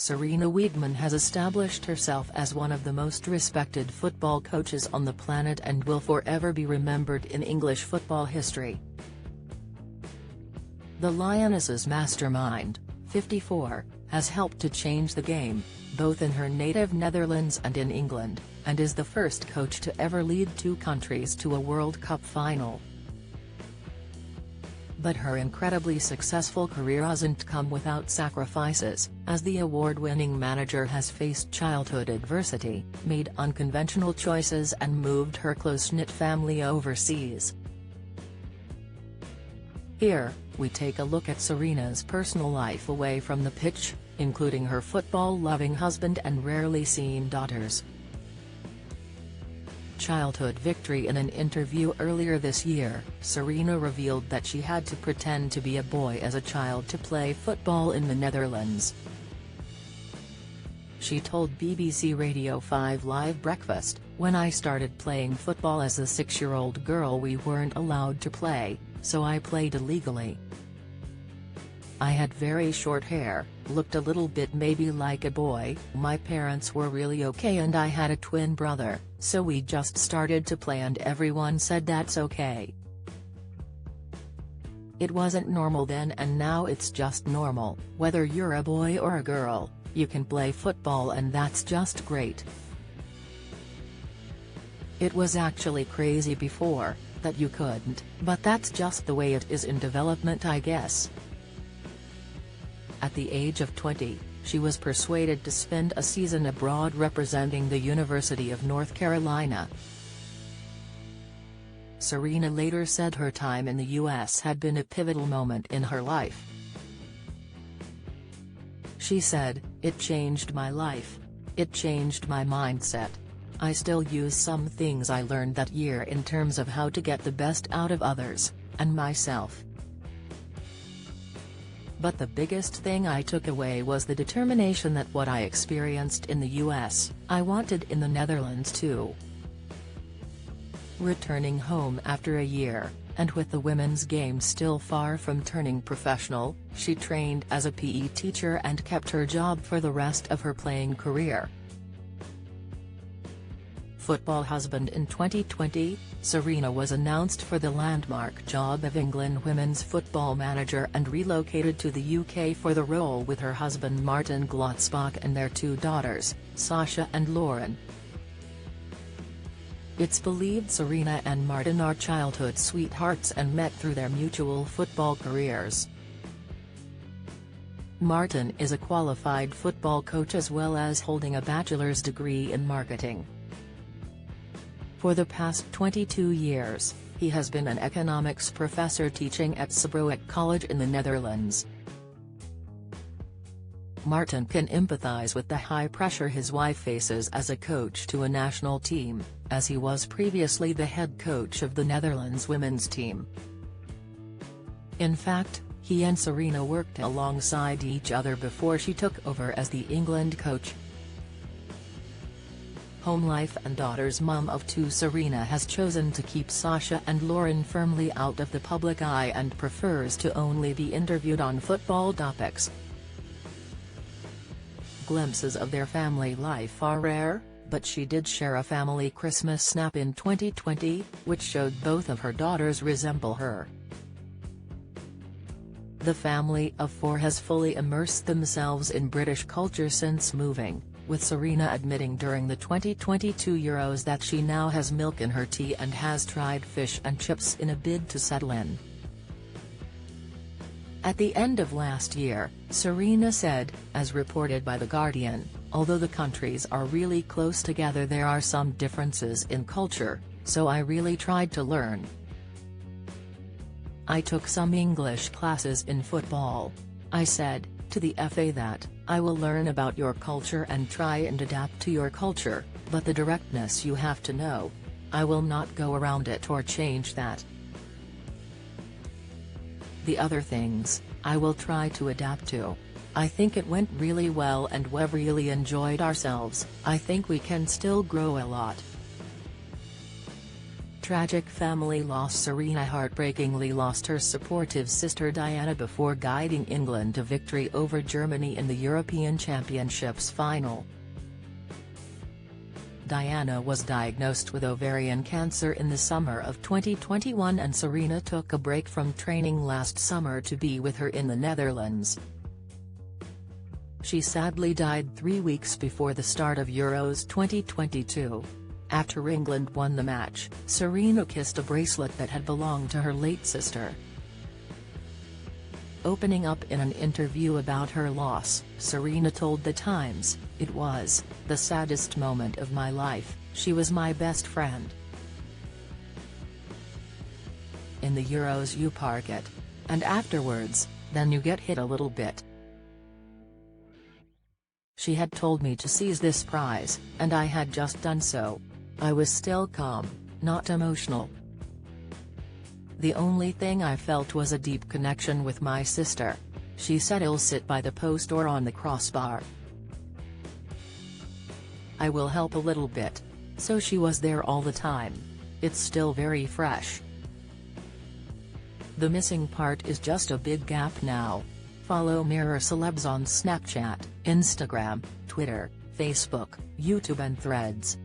Sarina Wiegman has established herself as one of the most respected football coaches on the planet and will forever be remembered in English football history. The Lioness's mastermind, 54, has helped to change the game, both in her native Netherlands and in England, and is the first coach to ever lead two countries to a World Cup final. But her incredibly successful career hasn't come without sacrifices, as the award-winning manager has faced childhood adversity, made unconventional choices and moved her close-knit family overseas. Here, we take a look at Sarina's personal life away from the pitch, including her football-loving husband and rarely seen daughters. Childhood victory. In an interview earlier this year, Sarina revealed that she had to pretend to be a boy as a child to play football in the Netherlands. She told BBC Radio 5 Live Breakfast, "When I started playing football as a 6-year-old girl, we weren't allowed to play, so I played illegally. I had very short hair, looked a little bit maybe like a boy, my parents were really okay and I had a twin brother, so we just started to play and everyone said that's okay. It wasn't normal then and now it's just normal, whether you're a boy or a girl, you can play football and that's just great. It was actually crazy before, that you couldn't, but that's just the way it is in development, I guess." At the age of 20, she was persuaded to spend a season abroad representing the University of North Carolina. Sarina later said her time in the US had been a pivotal moment in her life. She said, "It changed my life. It changed my mindset. I still use some things I learned that year in terms of how to get the best out of others, and myself. But the biggest thing I took away was the determination that what I experienced in the US, I wanted in the Netherlands too." Returning home after a year, and with the women's game still far from turning professional, she trained as a PE teacher and kept her job for the rest of her playing career. Football husband. In 2020, Sarina was announced for the landmark job of England women's football manager and relocated to the UK for the role with her husband Martin Glotzbach and their two daughters, Sasha and Lauren. It's believed Sarina and Martin are childhood sweethearts and met through their mutual football careers. Martin is a qualified football coach as well as holding a bachelor's degree in marketing. For the past 22 years, he has been an economics professor teaching at Saarbrück College in the Netherlands. Martin can empathize with the high pressure his wife faces as a coach to a national team, as he was previously the head coach of the Netherlands women's team. In fact, he and Sarina worked alongside each other before she took over as the England coach. Home life and daughter's mum of two, Sarina has chosen to keep Sasha and Lauren firmly out of the public eye and prefers to only be interviewed on football topics. Glimpses of their family life are rare, but she did share a family Christmas snap in 2020, which showed both of her daughters resemble her. The family of four has fully immersed themselves in British culture since moving, with Sarina admitting during the 2022 Euros that she now has milk in her tea and has tried fish and chips in a bid to settle in. At the end of last year, Sarina said, as reported by The Guardian, "Although the countries are really close together, there are some differences in culture, so I really tried to learn. I took some English classes in football. I said to the FA that, I will learn about your culture and try and adapt to your culture, but the directness you have to know. I will not go around it or change that. The other things, I will try to adapt to. I think it went really well and we've really enjoyed ourselves. I think we can still grow a lot." tragic family loss. Sarina heartbreakingly lost her supportive sister Diana before guiding England to victory over Germany in the European Championships final. Diana was diagnosed with ovarian cancer in the summer of 2021, and Sarina took a break from training last summer to be with her in the Netherlands. She sadly died 3 weeks before the start of Euros 2022. After England won the match, Sarina kissed a bracelet that had belonged to her late sister. Opening up in an interview about her loss, Sarina told The Times, "It was the saddest moment of my life. She was my best friend. In the Euros you park it. And afterwards, then you get hit a little bit. She had told me to seize this prize, and I had just done so. I was still calm, not emotional. The only thing I felt was a deep connection with my sister." She said, "I'll sit by the post or on the crossbar. I will help a little bit." So she was there all the time. It's still very fresh. The missing part is just a big gap now. Follow Mirror Celebs on Snapchat, Instagram, Twitter, Facebook, YouTube and Threads.